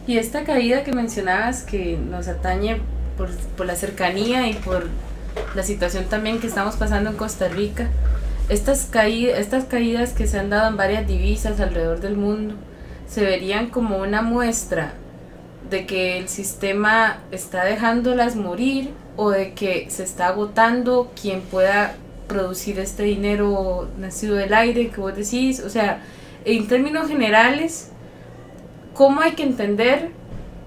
Y esta caída que mencionabas que nos atañe por la cercanía y por la situación también que estamos pasando en Costa Rica, estas caídas que se han dado en varias divisas alrededor del mundo, se verían como una muestra de que el sistema está dejándolas morir o de que se está agotando quien pueda producir este dinero nacido del aire que vos decís. O sea, en términos generales, ¿cómo hay que entender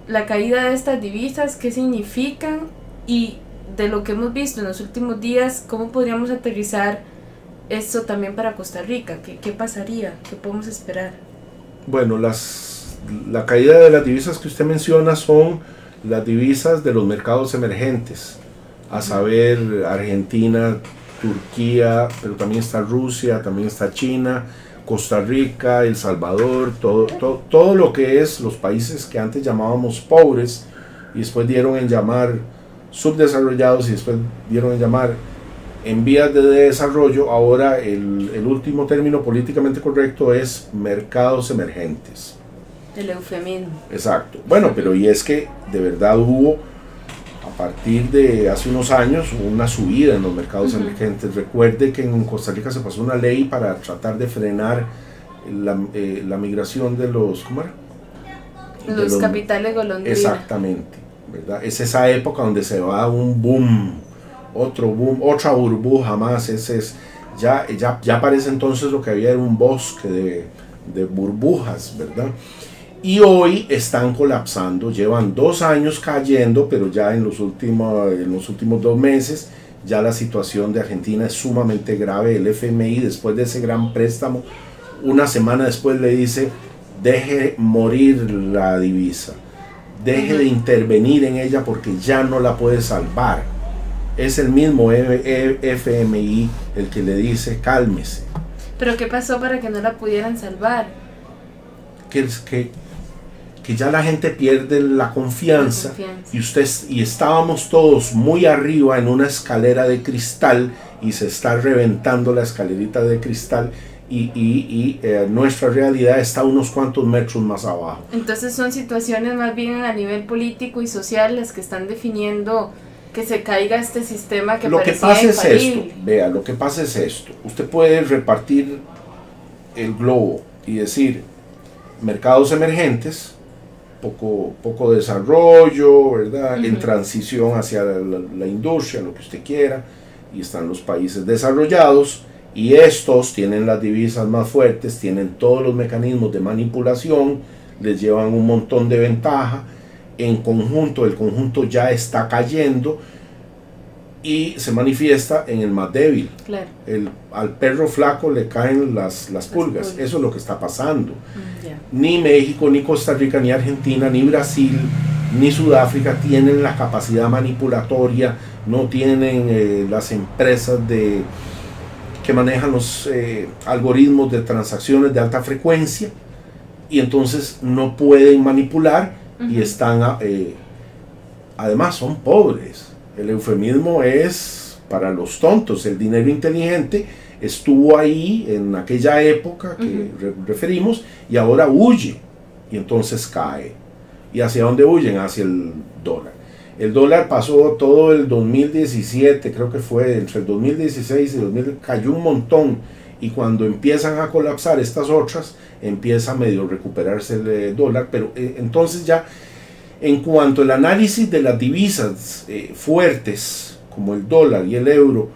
la caída de estas divisas? ¿Qué significan? Y de lo que hemos visto en los últimos días, ¿cómo podríamos aterrizar esto también para Costa Rica? ¿Qué pasaría? ¿Qué podemos esperar? Bueno, la caída de las divisas que usted menciona son las divisas de los mercados emergentes, a saber, Argentina, Turquía, pero también está Rusia, también está China, Costa Rica, El Salvador, todo lo que es los países que antes llamábamos pobres y después dieron en llamar subdesarrollados y después dieron en llamar en vías de desarrollo. Ahora el último término políticamente correcto es mercados emergentes. El eufemismo. Exacto. Bueno, pero y es que de verdad hubo, a partir de hace unos años, una subida en los mercados emergentes. Recuerde que en Costa Rica se pasó una ley para tratar de frenar la migración de los, ¿cómo era? Los capitales golondrina. Exactamente, ¿verdad? Es esa época donde se va un boom, otro boom, otra burbuja más. Ya parece entonces lo que había era un bosque de burbujas, ¿verdad? Y hoy están colapsando, llevan 2 años cayendo, pero ya en los últimos 2 meses ya la situación de Argentina es sumamente grave. El FMI, después de ese gran préstamo, una semana después le dice: deje morir la divisa, deje de intervenir en ella porque ya no la puede salvar. Es el mismo FMI el que le dice: cálmese. ¿Pero qué pasó para que no la pudieran salvar? Que ya la gente pierde la confianza. Y estábamos todos muy arriba en una escalera de cristal y se está reventando la escalerita de cristal y nuestra realidad está unos cuantos metros más abajo. Entonces son situaciones más bien a nivel político y social las que están definiendo que se caiga este sistema que lo que pasa es infalible. esto, vea, lo que pasa es esto. Usted puede repartir el globo y decir mercados emergentes, poco desarrollo, ¿verdad? En transición hacia la industria, lo que usted quiera, y están los países desarrollados, y estos tienen las divisas más fuertes, tienen todos los mecanismos de manipulación, les llevan un montón de ventaja. En conjunto, el conjunto ya está cayendo y se manifiesta en el más débil. Claro. Al perro flaco le caen las pulgas. Eso es lo que está pasando. Yeah. Ni México, ni Costa Rica, ni Argentina, ni Brasil, ni Sudáfrica tienen la capacidad manipulatoria, no tienen las empresas que manejan los algoritmos de transacciones de alta frecuencia, y entonces no pueden manipular y están, además son pobres. El eufemismo es para los tontos. El dinero inteligente estuvo ahí en aquella época que referimos y ahora huye y entonces cae. ¿Y hacia dónde huyen? Hacia el dólar. El dólar pasó todo el 2017, creo que fue entre el 2016 y 2000, cayó un montón, y cuando empiezan a colapsar estas otras, empieza a medio recuperarse el dólar, pero entonces ya, en cuanto al análisis de las divisas fuertes, como el dólar y el euro,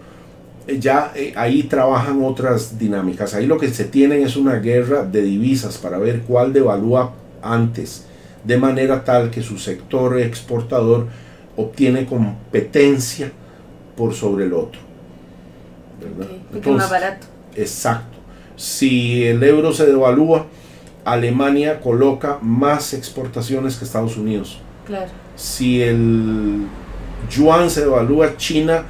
ahí trabajan otras dinámicas. Ahí lo que se tienen es una guerra de divisas para ver cuál devalúa antes, de manera tal que su sector exportador obtiene competencia por sobre el otro, ¿verdad? Okay, porque es más barato. Exacto. Si el euro se devalúa, Alemania coloca más exportaciones que Estados Unidos. Claro. Si el yuan se devalúa, China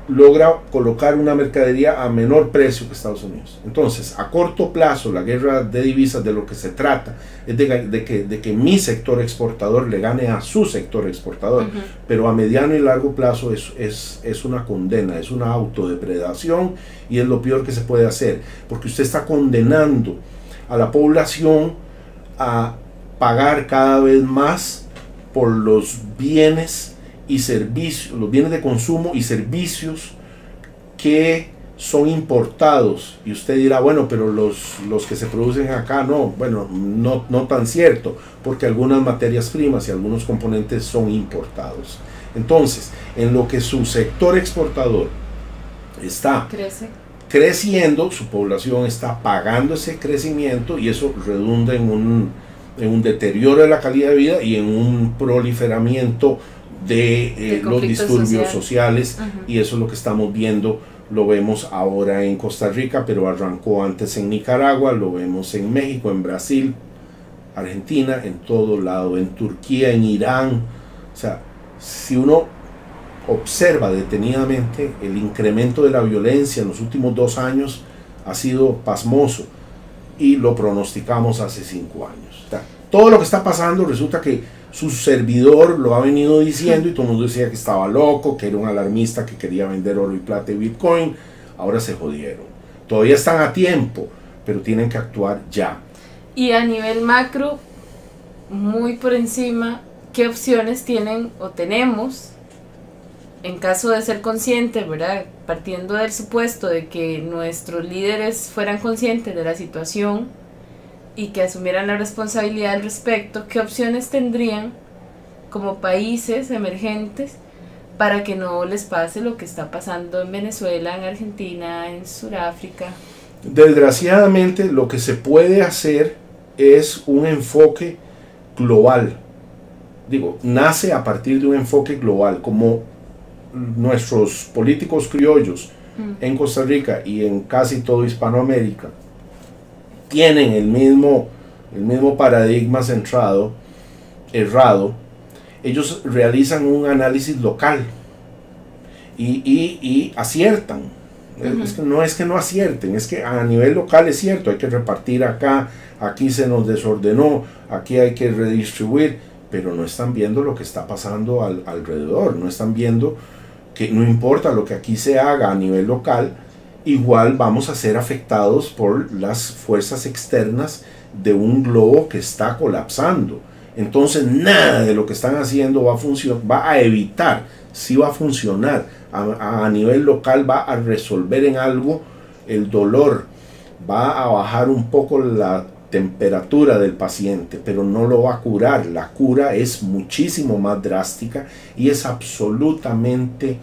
logra colocar una mercadería a menor precio que Estados Unidos. Entonces, a corto plazo, la guerra de divisas, de lo que se trata es de que mi sector exportador le gane a su sector exportador, pero a mediano y largo plazo es una condena, es una autodepredación, y es lo peor que se puede hacer, porque usted está condenando a la población a pagar cada vez más por los bienes y servicios, los bienes de consumo y servicios que son importados. Y usted dirá, bueno, pero los que se producen acá no, bueno, no tan cierto, porque algunas materias primas y algunos componentes son importados. Entonces, en lo que su sector exportador está creciendo, su población está pagando ese crecimiento y eso redunda en un deterioro de la calidad de vida y en un proliferamiento de los disturbios sociales. Y eso es lo que estamos viendo. Lo vemos ahora en Costa Rica, pero arrancó antes en Nicaragua, lo vemos en México, en Brasil, Argentina, en todo lado, en Turquía, en Irán. O sea, si uno observa detenidamente, el incremento de la violencia en los últimos 2 años ha sido pasmoso y lo pronosticamos hace 5 años. O sea, todo lo que está pasando resulta que su servidor lo ha venido diciendo y todo el mundo decía que estaba loco, que era un alarmista que quería vender oro y plata y Bitcoin. Ahora se jodieron. Todavía están a tiempo, pero tienen que actuar ya. Y a nivel macro, muy por encima, ¿qué opciones tienen o tenemos en caso de ser conscientes, ¿verdad? Partiendo del supuesto de que nuestros líderes fueran conscientes de la situación y que asumieran la responsabilidad al respecto? ¿Qué opciones tendrían como países emergentes para que no les pase lo que está pasando en Venezuela, en Argentina, en Sudáfrica? Desgraciadamente, lo que se puede hacer es un enfoque global. Digo, nace a partir de un enfoque global, como nuestros políticos criollos en Costa Rica y en casi todo Hispanoamérica tienen el mismo paradigma centrado, errado. Ellos realizan un análisis local y aciertan. Es que no acierten, es que a nivel local es cierto, hay que repartir acá, aquí se nos desordenó, aquí hay que redistribuir, pero no están viendo lo que está pasando alrededor, no están viendo que no importa lo que aquí se haga a nivel local, igual vamos a ser afectados por las fuerzas externas de un globo que está colapsando. Entonces nada de lo que están haciendo va a evitar, sí va a funcionar, a nivel local va a resolver en algo el dolor, va a bajar un poco la temperatura del paciente, pero no lo va a curar. La cura es muchísimo más drástica y es absolutamente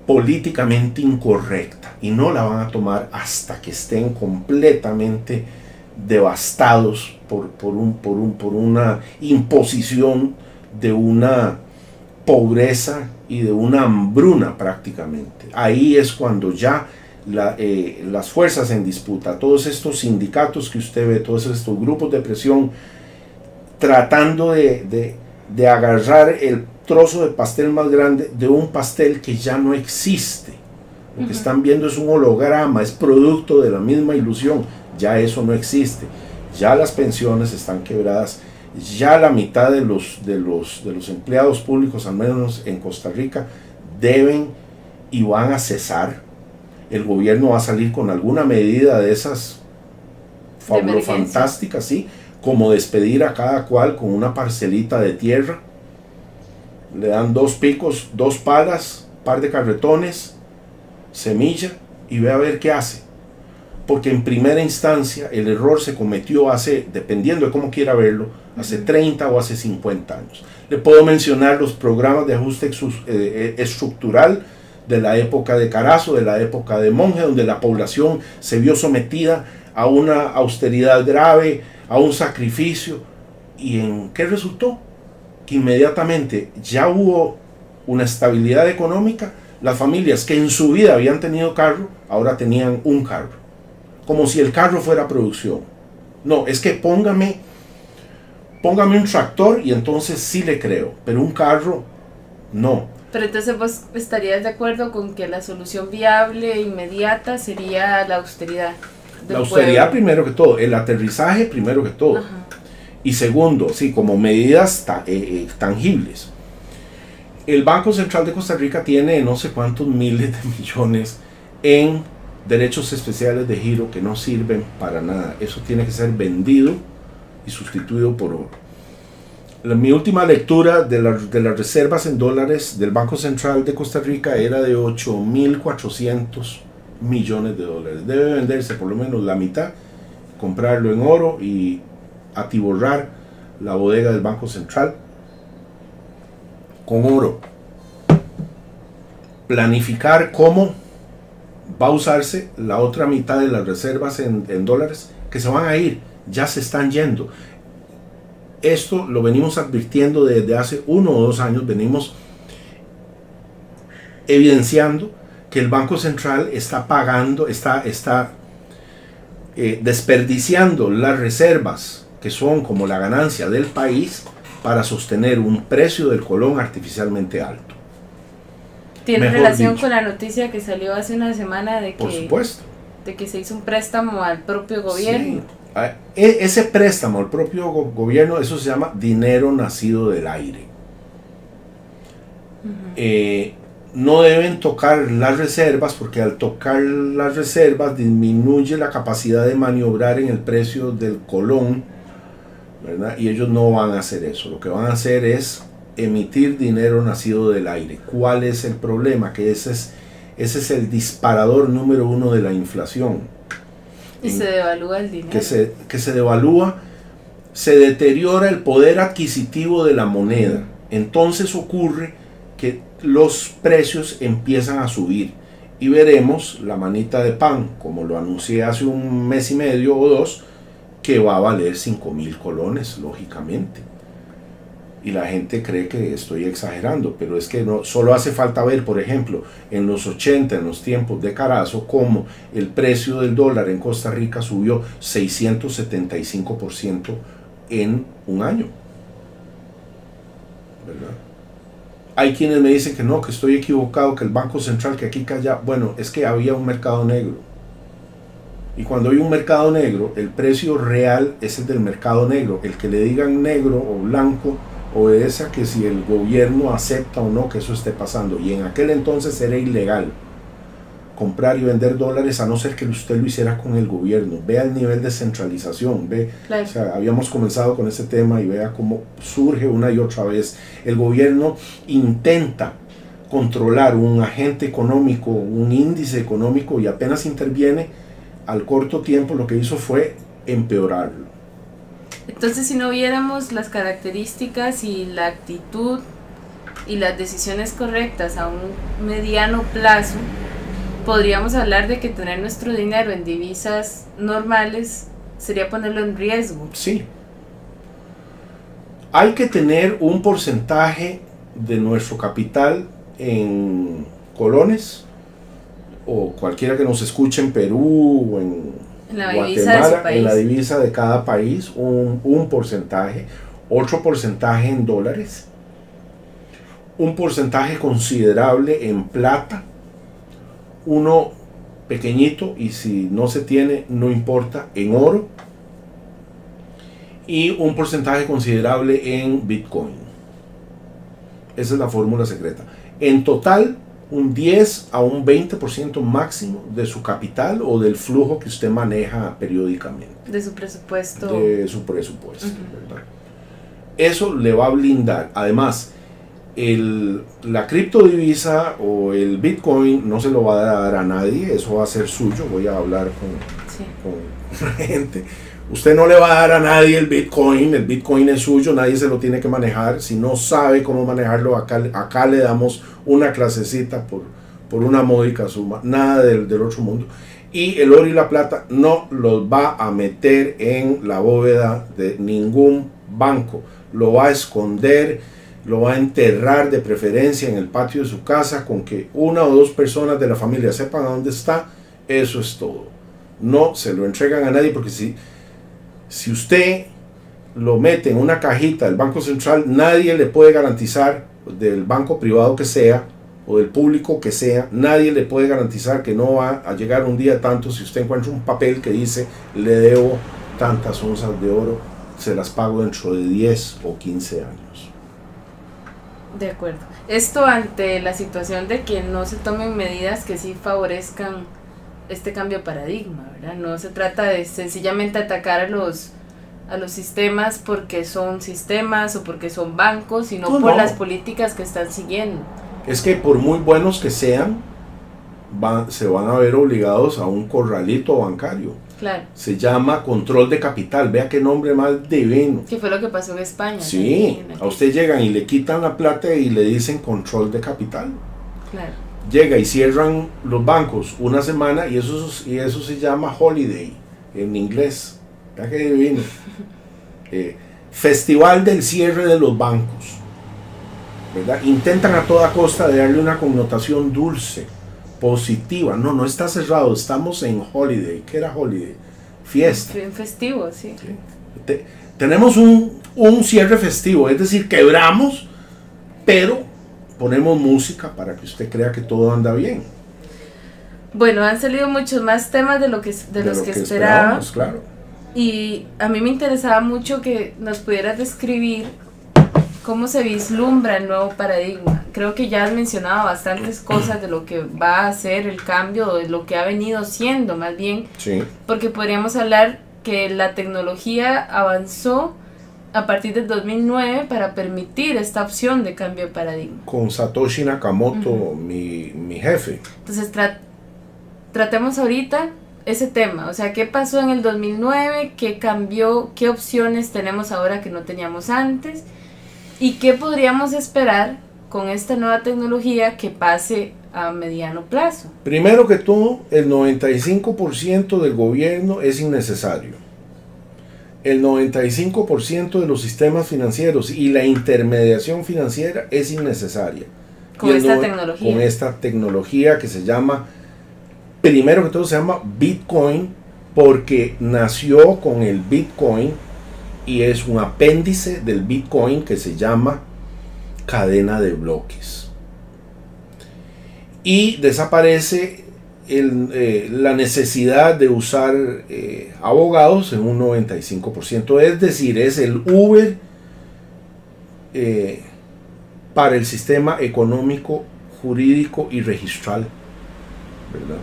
políticamente incorrecta y no la van a tomar hasta que estén completamente devastados por una imposición de una pobreza y de una hambruna prácticamente. Ahí es cuando ya las fuerzas en disputa, todos estos sindicatos que usted ve, todos estos grupos de presión tratando de agarrar el trozo de pastel más grande de un pastel que ya no existe. Lo que están viendo es un holograma, es producto de la misma ilusión. Ya eso no existe. Ya las pensiones están quebradas. Ya la mitad de los empleados públicos, al menos en Costa Rica, deben y van a cesar. El gobierno va a salir con alguna medida de esas fantásticas, ¿sí? Como despedir a cada cual con una parcelita de tierra. Le dan 2 picos, 2 palas, par de carretones, semilla y ve a ver qué hace. Porque en primera instancia el error se cometió hace, dependiendo de cómo quiera verlo, hace 30 o hace 50 años. Le puedo mencionar los programas de ajuste estructural de la época de Carazo, de la época de Monge, donde la población se vio sometida a una austeridad grave, a un sacrificio. ¿Y en qué resultó? Que inmediatamente ya hubo una estabilidad económica. Las familias que en su vida habían tenido carro, ahora tenían un carro. Como si el carro fuera producción. No, es que póngame un tractor y entonces sí le creo, pero un carro, no. Pero entonces vos estarías de acuerdo con que la solución viable e inmediata sería la austeridad. La austeridad primero que todo, el aterrizaje primero que todo. Ajá. Y segundo, sí, como medidas tangibles. El Banco Central de Costa Rica tiene no sé cuántos miles de millones en derechos especiales de giro que no sirven para nada. Eso tiene que ser vendido y sustituido por oro. Mi última lectura de las reservas en dólares del Banco Central de Costa Rica era de 8.400 millones de dólares. Debe venderse por lo menos la mitad, comprarlo en oro y atiborrar la bodega del Banco Central con oro. Planificar cómo va a usarse la otra mitad de las reservas en dólares que se van a ir, ya se están yendo. Esto lo venimos advirtiendo desde hace 1 o 2 años, venimos evidenciando que el Banco Central está pagando, está desperdiciando las reservas que son como la ganancia del país para sostener un precio del colón artificialmente alto. ¿Tiene relación con la noticia que salió hace una semana de que, por supuesto, de que se hizo un préstamo al propio gobierno? Sí. Ese préstamo al propio gobierno, eso se llama dinero nacido del aire. No deben tocar las reservas, porque al tocar las reservas disminuye la capacidad de maniobrar en el precio del colón, ¿verdad? Y ellos no van a hacer eso. Lo que van a hacer es emitir dinero nacido del aire. ¿Cuál es el problema? Que ese es el disparador número 1 de la inflación. Y se devalúa el dinero. Que se devalúa, se deteriora el poder adquisitivo de la moneda. Entonces ocurre que los precios empiezan a subir. Y veremos la manita de pan, como lo anuncié hace 1 mes y medio o 2, que va a valer 5.000 colones, lógicamente. Y la gente cree que estoy exagerando, pero es que no, solo hace falta ver, por ejemplo, en los 80, en los tiempos de Carazo, cómo el precio del dólar en Costa Rica subió 675% en 1 año. ¿Verdad? Hay quienes me dicen que no, que estoy equivocado, que el Banco Central, que aquí, que allá. Bueno, es que había un mercado negro. Y cuando hay un mercado negro, el precio real es el del mercado negro. El que le digan negro o blanco obedece a que si el gobierno acepta o no que eso esté pasando. Y en aquel entonces era ilegal comprar y vender dólares, a no ser que usted lo hiciera con el gobierno. Vea el nivel de centralización, claro. O sea, habíamos comenzado con ese tema y vea cómo surge una y otra vez. El gobierno intenta controlar un agente económico, un índice económico, y apenas interviene, al corto tiempo lo que hizo fue empeorarlo. Entonces, si no viéramos las características y la actitud y las decisiones correctas a un mediano plazo, podríamos hablar de que tener nuestro dinero en divisas normales sería ponerlo en riesgo. Sí. Hay que tener un porcentaje de nuestro capital en colones, o cualquiera que nos escuche en Perú o en la divisa de su país. En la divisa de cada país, un porcentaje, otro porcentaje en dólares, un porcentaje considerable en plata, uno pequeñito, y si no se tiene no importa, en oro, y un porcentaje considerable en Bitcoin. Esa es la fórmula secreta. En total, un 10 a un 20% máximo de su capital o del flujo que usted maneja periódicamente. De su presupuesto. De su presupuesto, ¿verdad? Eso le va a blindar. Además, la criptodivisa o el Bitcoin no se lo va a dar a nadie, eso va a ser suyo. Voy a hablar con la gente. Usted no le va a dar a nadie el Bitcoin es suyo, nadie se lo tiene que manejar. Si no sabe cómo manejarlo, acá le damos una clasecita por una módica suma, nada del otro mundo. Y el oro y la plata no los va a meter en la bóveda de ningún banco, lo va a esconder, lo va a enterrar, de preferencia en el patio de su casa, con que 1 o 2 personas de la familia sepan a dónde está. Eso es todo. No se lo entregan a nadie, porque si usted lo mete en una cajita del Banco Central, nadie le puede garantizar, del banco privado que sea o del público que sea, nadie le puede garantizar que no va a llegar un día tanto. Si usted encuentra un papel que dice le debo tantas onzas de oro, se las pago dentro de 10 o 15 años. De acuerdo. Esto ante la situación de que no se tomen medidas que sí favorezcan este cambio de paradigma, ¿verdad? No se trata de sencillamente atacar a los sistemas porque son sistemas o porque son bancos, sino No, por no. las políticas que están siguiendo. Es que por muy buenos que sean, se van a ver obligados a un corralito bancario. Claro. Se llama control de capital. Vea qué nombre más divino. ¿Qué fue lo que pasó en España? Sí, También, a usted llegan y le quitan la plata y le dicen control de capital. Claro. Llega y cierran los bancos una semana y eso se llama holiday en inglés. Vea qué divino. Festival del cierre de los bancos, ¿verdad? Intentan a toda costa de darle una connotación dulce, positiva. No, no está cerrado, estamos en holiday. ¿Qué era holiday? Fiesta. Un festivo, sí. ¿Sí? Tenemos un cierre festivo, es decir, quebramos, pero ponemos música para que usted crea que todo anda bien. Bueno, han salido muchos más temas de los que esperaba. esperábamos, claro. Y a mí me interesaba mucho que nos pudieras describir cómo se vislumbra el nuevo paradigma. Creo que ya has mencionado bastantes cosas de lo que va a ser el cambio, de lo que ha venido siendo más bien, Sí. porque podríamos hablar que la tecnología avanzó a partir del 2009 para permitir esta opción de cambio de paradigma. Con Satoshi Nakamoto, mi jefe. Entonces tratemos ahorita ese tema, o sea, ¿qué pasó en el 2009? ¿Qué cambió? ¿Qué opciones tenemos ahora que no teníamos antes? ¿Y qué podríamos esperar con esta nueva tecnología que pase a mediano plazo? Primero que todo, el 95% del gobierno es innecesario. El 95% de los sistemas financieros y la intermediación financiera es innecesaria. Con Y esta tecnología. Con esta tecnología que se llama, primero que todo se llama Bitcoin, porque nació con el Bitcoin y es un apéndice del Bitcoin que se llama cadena de bloques. Y desaparece la necesidad de usar abogados en un 95%, es decir, es el Uber para el sistema económico, jurídico y registral, ¿verdad?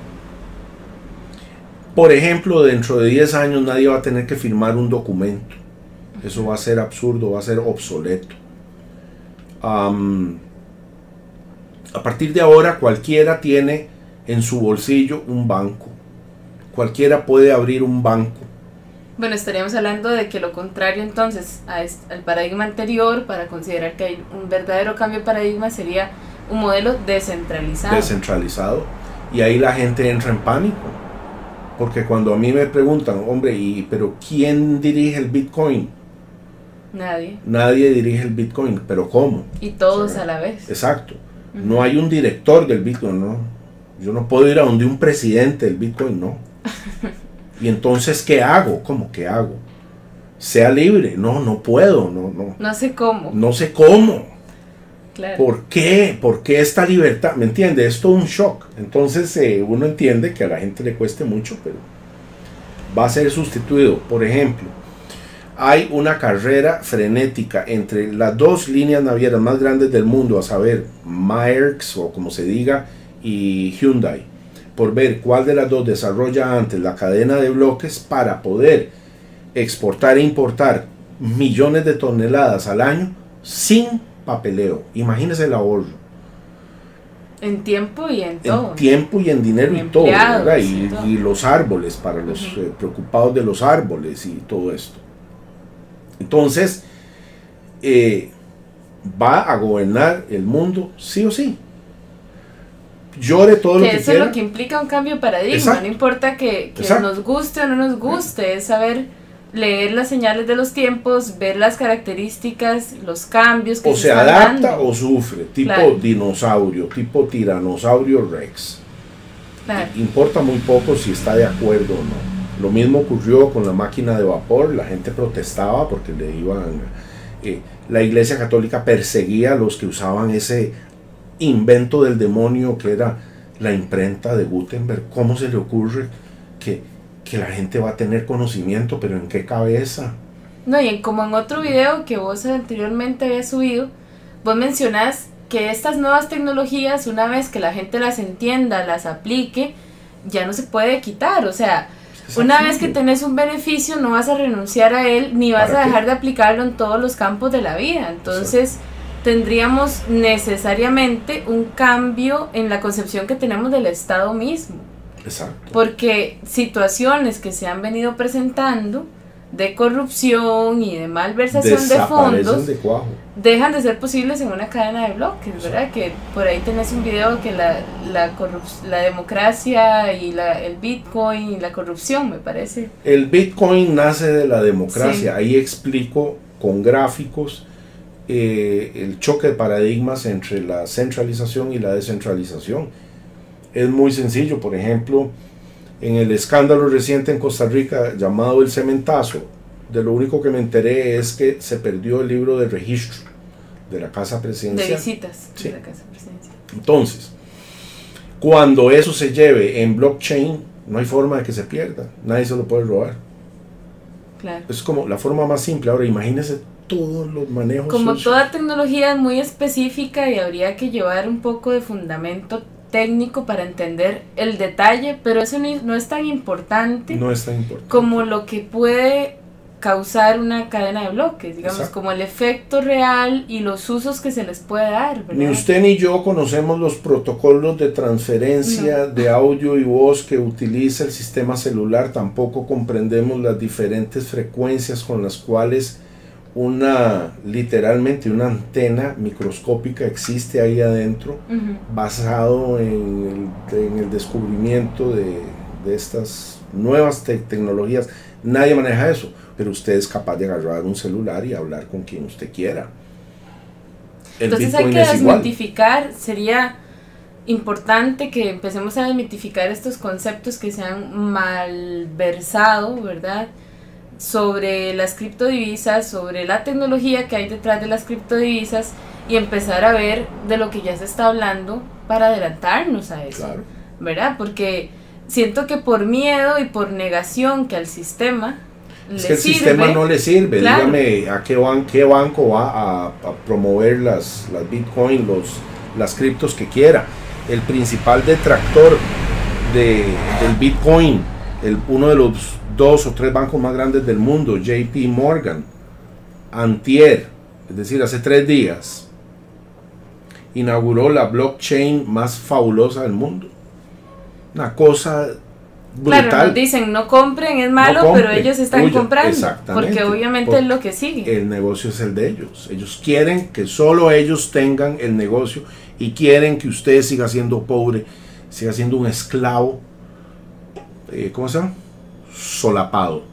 Por ejemplo, dentro de 10 años nadie va a tener que firmar un documento. Eso va a ser absurdo, va a ser obsoleto. A partir de ahora cualquiera tiene en su bolsillo un banco. Cualquiera puede abrir un banco. Bueno, estaríamos hablando de que lo contrario entonces al paradigma anterior, para considerar que hay un verdadero cambio de paradigma, sería un modelo descentralizado. Descentralizado. Y ahí la gente entra en pánico. Porque cuando a mí me preguntan, hombre, pero ¿quién dirige el Bitcoin? Nadie. Nadie dirige el Bitcoin, pero ¿cómo? Y todos, ¿sabes? a la vez. Exacto. No hay un director del Bitcoin, no. Yo no puedo ir a donde un presidente del Bitcoin, no. Y entonces, ¿qué hago? ¿Cómo que hago? Sea libre. No puedo, no. No sé cómo. No sé cómo. Claro. ¿Por qué? ¿Por qué esta libertad? ¿Me entiende? Es todo un shock. Entonces uno entiende que a la gente le cueste mucho, pero va a ser sustituido. Por ejemplo, hay una carrera frenética entre las dos líneas navieras más grandes del mundo, a saber, Maersk o como se diga, y Hyundai, por ver cuál de las dos desarrolla antes la cadena de bloques para poder exportar e importar millones de toneladas al año sin papeleo. Imagínese el ahorro. En tiempo y en todo. En tiempo y en dinero y todo, ¿verdad? Todo. Y los árboles, para los preocupados de los árboles y todo esto. Entonces, va a gobernar el mundo sí o sí. Llore todo lo que eso quiera. es lo que implica un cambio de paradigma. Exacto. No importa que nos guste o no nos guste, es saber leer las señales de los tiempos, ver las características, los cambios que O se están adapta dando. o sufre, tipo Claro. dinosaurio, tipo tiranosaurio rex. Claro. Importa muy poco si está de acuerdo o no. Lo mismo ocurrió con la máquina de vapor. La gente protestaba porque le iban... la Iglesia Católica perseguía a los que usaban ese invento del demonio que era la imprenta de Gutenberg. ¿Cómo se le ocurre que la gente va a tener conocimiento? ¿Pero en qué cabeza? No, y como en otro video que vos anteriormente habías subido, vos mencionás que estas nuevas tecnologías, una vez que la gente las entienda, las aplique, ya no se puede quitar. O sea, Una vez que tenés un beneficio, no vas a renunciar a él, ni vas a dejar de aplicarlo en todos los campos de la vida. Entonces, tendríamos necesariamente un cambio en la concepción que tenemos del Estado mismo. Exacto. Porque situaciones que se han venido presentando de corrupción y de malversación de fondos dejan de ser posibles en una cadena de bloques, ¿verdad? Que por ahí tenés un video que la democracia y el Bitcoin y la corrupción, me parece. El Bitcoin nace de la democracia, ahí explico con gráficos el choque de paradigmas entre la centralización y la descentralización. Es muy sencillo. Por ejemplo, en el escándalo reciente en Costa Rica llamado el cementazo, de lo único que me enteré es que se perdió el libro de registro de la Casa Presidencial. De visitas sí. De la Casa Presidencial. Entonces, cuando eso se lleve en blockchain, no hay forma de que se pierda, nadie se lo puede robar. Claro. Es como la forma más simple. Ahora imagínense todos los manejos. Como toda tecnología es muy específica y habría que llevar un poco de fundamento técnico para entender el detalle, pero eso no es tan importante, como lo que puede causar una cadena de bloques, digamos. Exacto. Como el efecto real y los usos que se les puede dar, ¿verdad? Ni usted ni yo conocemos los protocolos de transferencia de audio y voz que utiliza el sistema celular, tampoco comprendemos las diferentes frecuencias con las cuales literalmente una antena microscópica existe ahí adentro, basado en el descubrimiento de estas nuevas tecnologías. Nadie maneja eso, pero usted es capaz de agarrar un celular y hablar con quien usted quiera. Entonces hay que desmitificar, sería importante que empecemos a desmitificar estos conceptos que se han malversado, ¿verdad? Sobre las criptodivisas, sobre la tecnología que hay detrás de las criptodivisas, y empezar a ver de lo que ya se está hablando para adelantarnos a eso, claro. ¿Verdad? Porque siento que por miedo y por negación que al sistema es que el sistema no le sirve, claro. Dígame a qué banco va a promover las Bitcoin, las criptos que quiera. El principal detractor del Bitcoin, uno de los 2 o 3 bancos más grandes del mundo, JP Morgan, antier, es decir, hace 3 días, inauguró la blockchain más fabulosa del mundo. Una cosa brutal. Claro, nos dicen, no compren, es malo, no compren, pero ellos están comprando, porque obviamente es lo que sigue. El negocio es el de ellos. Ellos quieren que solo ellos tengan el negocio y quieren que usted siga siendo pobre, siga siendo un esclavo, ¿cómo se llama? Solapado.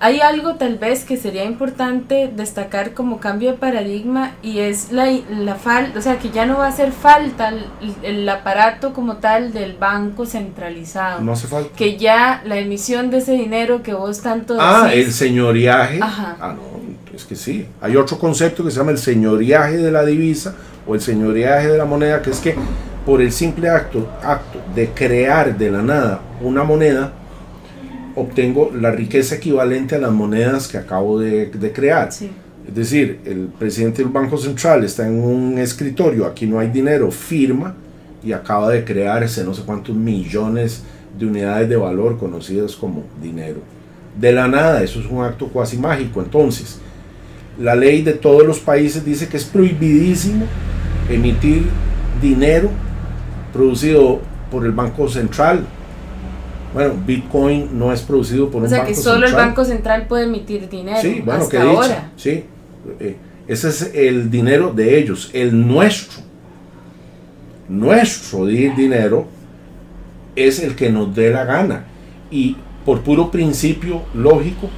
Hay algo tal vez que sería importante destacar como cambio de paradigma, y es la falta, o sea, que ya no va a hacer falta el aparato como tal del banco centralizado. No hace falta. Que ya la emisión de ese dinero que vos tanto decís. El señoriaje. No, es que sí. Hay otro concepto que se llama el señoriaje de la divisa o el señoriaje de la moneda, que es que por el simple acto de crear de la nada una moneda, obtengo la riqueza equivalente a las monedas que acabo de crear. Sí. Es decir, el presidente del Banco Central está en un escritorio, aquí no hay dinero, firma y acaba de crearse no sé cuántos millones de unidades de valor conocidas como dinero. De la nada, eso es un acto cuasi mágico. Entonces, la ley de todos los países dice que es prohibidísimo emitir dinero producido por el Banco Central. Bueno, Bitcoin no es producido por un banco central. O sea, que solo el Banco Central puede emitir dinero. Sí, bueno, hasta ahora. Sí, ese es el dinero de ellos. El nuestro dinero es el que nos dé la gana. Y por puro principio lógico,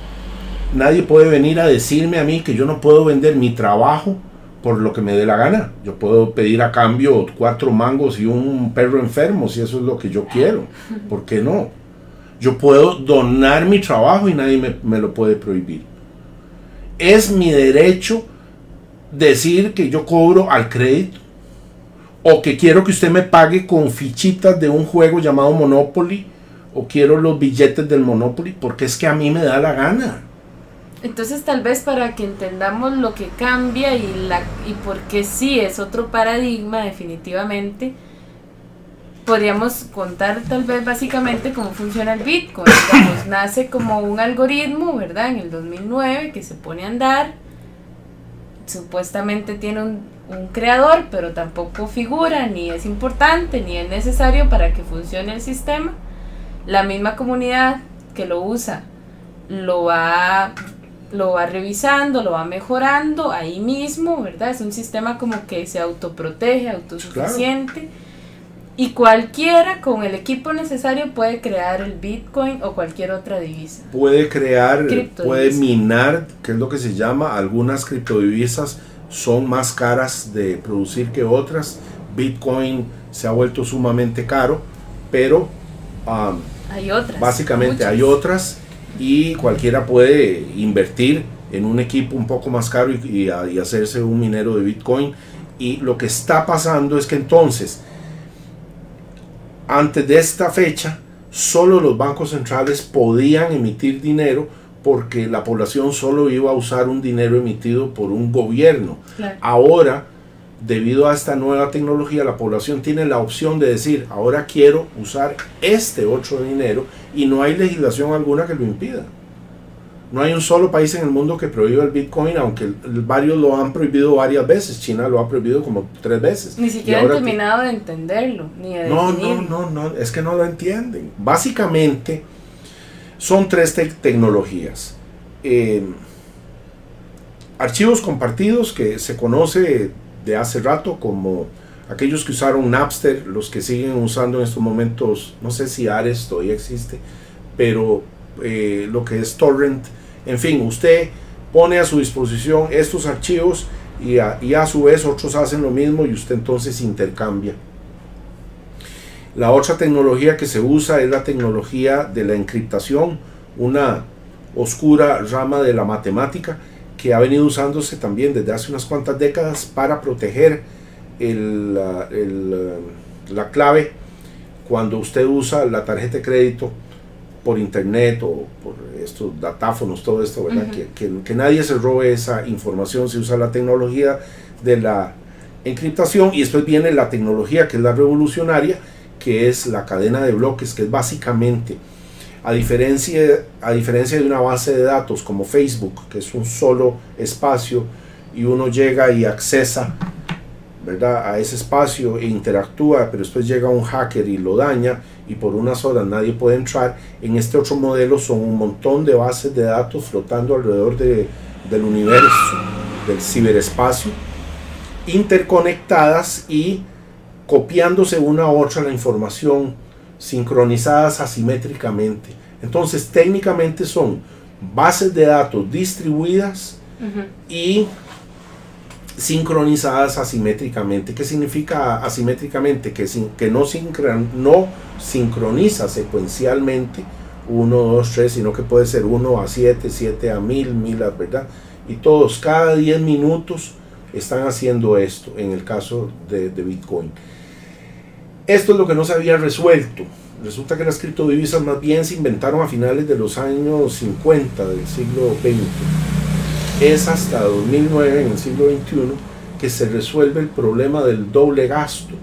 nadie puede venir a decirme a mí que yo no puedo vender mi trabajo por lo que me dé la gana. Yo puedo pedir a cambio 4 mangos y un perro enfermo si eso es lo que yo quiero. ¿Por qué no? Yo puedo donar mi trabajo y nadie me lo puede prohibir. Es mi derecho decir que yo cobro al crédito, o que quiero que usted me pague con fichitas de un juego llamado Monopoly, o quiero los billetes del Monopoly, porque es que a mí me da la gana. Entonces, tal vez para que entendamos lo que cambia y por qué sí es otro paradigma definitivamente, podríamos contar tal vez básicamente cómo funciona el Bitcoin. Digamos, nace como un algoritmo, ¿verdad? En el 2009 que se pone a andar. Supuestamente tiene un creador, pero tampoco figura, ni es importante, ni es necesario para que funcione el sistema. La misma comunidad que lo usa lo va revisando, lo va mejorando ahí mismo, ¿verdad? Es un sistema como que se autoprotege, autosuficiente. Claro. Y cualquiera con el equipo necesario puede crear el Bitcoin o cualquier otra divisa. Puede crear, puede minar, que es lo que se llama. Algunas criptodivisas son más caras de producir que otras. Bitcoin se ha vuelto sumamente caro, pero hay otras. Básicamente muchas. Hay otras, y cualquiera puede invertir en un equipo un poco más caro y hacerse un minero de Bitcoin. Y lo que está pasando es que entonces, antes de esta fecha, solo los bancos centrales podían emitir dinero, porque la población solo iba a usar un dinero emitido por un gobierno. Claro. Ahora, debido a esta nueva tecnología, la población tiene la opción de decir: ahora quiero usar este otro dinero, y no hay legislación alguna que lo impida. No hay un solo país en el mundo que prohíba el Bitcoin, aunque varios lo han prohibido varias veces. China lo ha prohibido como 3 veces. Ni siquiera han terminado de entenderlo, ni de definirlo. No, es que no lo entienden. Básicamente, son 3 tecnologías. Archivos compartidos, que se conoce de hace rato como aquellos que usaron Napster, los que siguen usando en estos momentos, no sé si Ares todavía existe, pero lo que es Torrent. En fin, usted pone a su disposición estos archivos y a su vez otros hacen lo mismo, y usted entonces intercambia. La otra tecnología que se usa es la tecnología de la encriptación, una oscura rama de la matemática que ha venido usándose también desde hace unas cuantas décadas para proteger la clave cuando usted usa la tarjeta de crédito por internet o por estos datáfonos, todo esto, ¿verdad? Que nadie se robe esa información. Se usa la tecnología de la encriptación, y después viene la tecnología que es la revolucionaria, que es la cadena de bloques, que es básicamente, a diferencia de una base de datos como Facebook, que es un solo espacio y uno llega y accesa, ¿verdad?, a ese espacio e interactúa, pero después llega un hacker y lo daña y por unas horas nadie puede entrar. En este otro modelo son un montón de bases de datos flotando alrededor del universo, del ciberespacio, interconectadas y copiándose una a otra la información, sincronizadas asimétricamente. Entonces técnicamente son bases de datos distribuidas y sincronizadas asimétricamente. ¿Qué significa asimétricamente? Que no sincroniza secuencialmente 1, 2, 3, sino que puede ser 1 a 7, 7 a 1000, 1000, ¿verdad? Y todos cada 10 minutos están haciendo esto en el caso de Bitcoin. Esto es lo que no se había resuelto. Resulta que las criptodivisas más bien se inventaron a finales de los años 50 del siglo XX. Es hasta 2009, en el siglo XXI, que se resuelve el problema del doble gasto.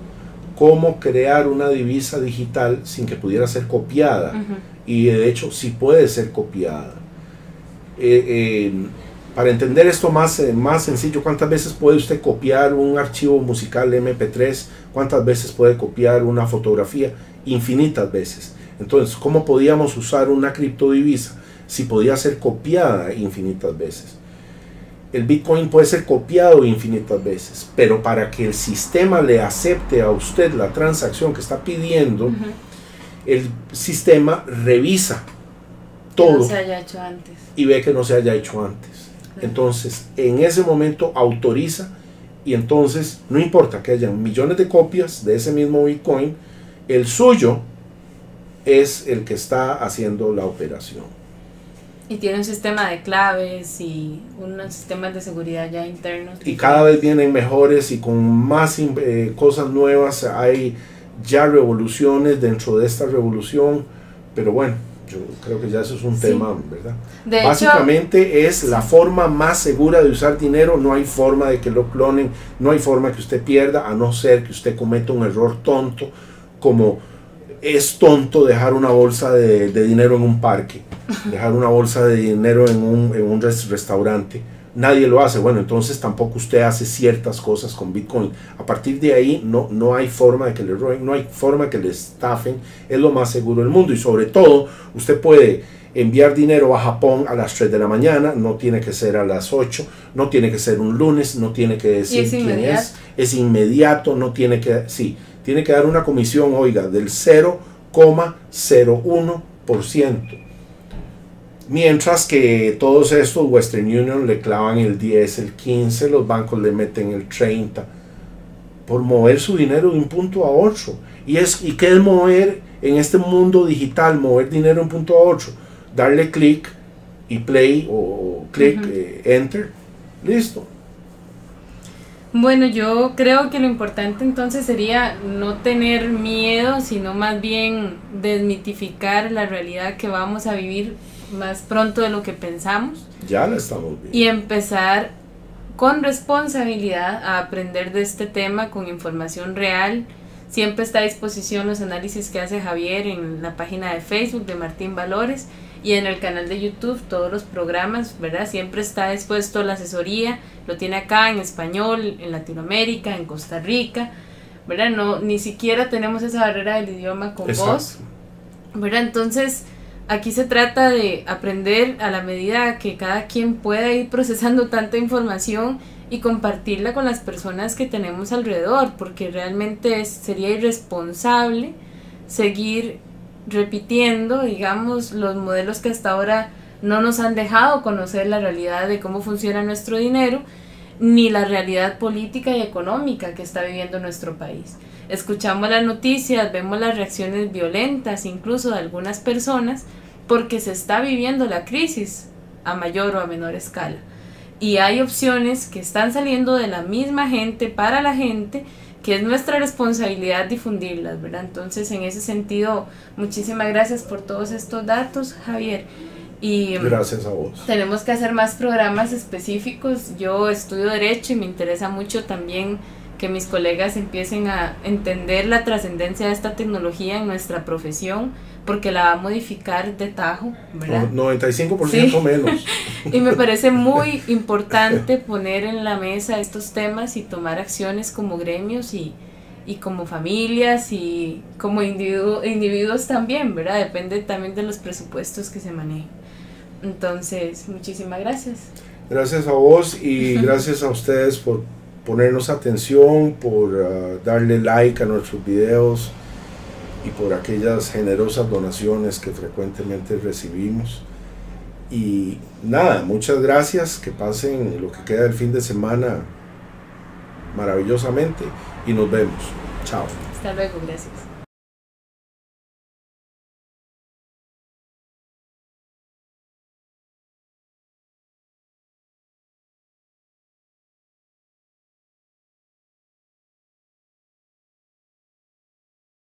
Cómo crear una divisa digital sin que pudiera ser copiada. Y de hecho sí puede ser copiada. Para entender esto más sencillo, ¿cuántas veces puede usted copiar un archivo musical MP3? ¿Cuántas veces puede copiar una fotografía? Infinitas veces. Entonces, ¿cómo podíamos usar una criptodivisa si podía ser copiada infinitas veces? El Bitcoin puede ser copiado infinitas veces, pero para que el sistema le acepte a usted la transacción que está pidiendo, el sistema revisa todo, no se haya hecho antes, y ve que no se haya hecho antes. Entonces, en ese momento autoriza, y entonces no importa que hayan millones de copias de ese mismo Bitcoin, el suyo es el que está haciendo la operación. Y tiene un sistema de claves y unos sistemas de seguridad ya internos. Y cada vez vienen mejores y con más cosas nuevas. Hay ya revoluciones dentro de esta revolución, pero bueno, yo creo que ya eso es un tema, ¿verdad? Básicamente es la forma más segura de usar dinero. No hay forma de que lo clonen, no hay forma que usted pierda, a no ser que usted cometa un error tonto, como es tonto dejar una bolsa de dinero en un parque, dejar una bolsa de dinero en un restaurante. Nadie lo hace. Bueno, entonces tampoco usted hace ciertas cosas con Bitcoin. A partir de ahí no hay forma de que le roben, no hay forma de que le estafen. Es lo más seguro del mundo. Y sobre todo, usted puede enviar dinero a Japón a las 3 de la mañana, no tiene que ser a las 8, no tiene que ser un lunes, no tiene que decir quién es inmediato, no tiene que, sí, tiene que dar una comisión, oiga, del 0,01%. Mientras que todos estos, Western Union le clavan el 10, el 15, los bancos le meten el 30 por mover su dinero de un punto a otro. ¿Y qué es mover en este mundo digital? Mover dinero de un punto a otro. Darle clic y play o clic, enter, listo. Bueno, yo creo que lo importante entonces sería no tener miedo, sino más bien desmitificar la realidad que vamos a vivir más pronto de lo que pensamos. Ya la estamos viendo. Y empezar con responsabilidad a aprender de este tema con información real. Siempre está a disposición los análisis que hace Javier en la página de Facebook de Martín Valores y en el canal de YouTube, todos los programas, ¿verdad? Siempre está dispuesto la asesoría, lo tiene acá en español, en Latinoamérica, en Costa Rica, ¿verdad? No, ni siquiera tenemos esa barrera del idioma con voz, ¿verdad? Entonces, aquí se trata de aprender a la medida que cada quien pueda ir procesando tanta información y compartirla con las personas que tenemos alrededor, porque realmente sería irresponsable seguir repitiendo, digamos, los modelos que hasta ahora no nos han dejado conocer la realidad de cómo funciona nuestro dinero, ni la realidad política y económica que está viviendo nuestro país. Escuchamos las noticias, vemos las reacciones violentas incluso de algunas personas porque se está viviendo la crisis a mayor o a menor escala. Y hay opciones que están saliendo de la misma gente para la gente, que es nuestra responsabilidad difundirlas, ¿verdad? Entonces, en ese sentido, muchísimas gracias por todos estos datos, Javier. Y gracias a vos. Tenemos que hacer más programas específicos. Yo estudio Derecho y me interesa mucho también que mis colegas empiecen a entender la trascendencia de esta tecnología en nuestra profesión, porque la va a modificar de tajo, ¿verdad? 95% sí. Menos. Y me parece muy importante poner en la mesa estos temas y tomar acciones como gremios y como familias y como individuos también, ¿verdad? Depende también de los presupuestos que se manejen. Entonces, muchísimas gracias. Gracias a vos y gracias a ustedes por ponernos atención, por darle like a nuestros videos y por aquellas generosas donaciones que frecuentemente recibimos. Y nada, muchas gracias, que pasen lo que queda del fin de semana maravillosamente y nos vemos. Chao. Hasta luego, gracias.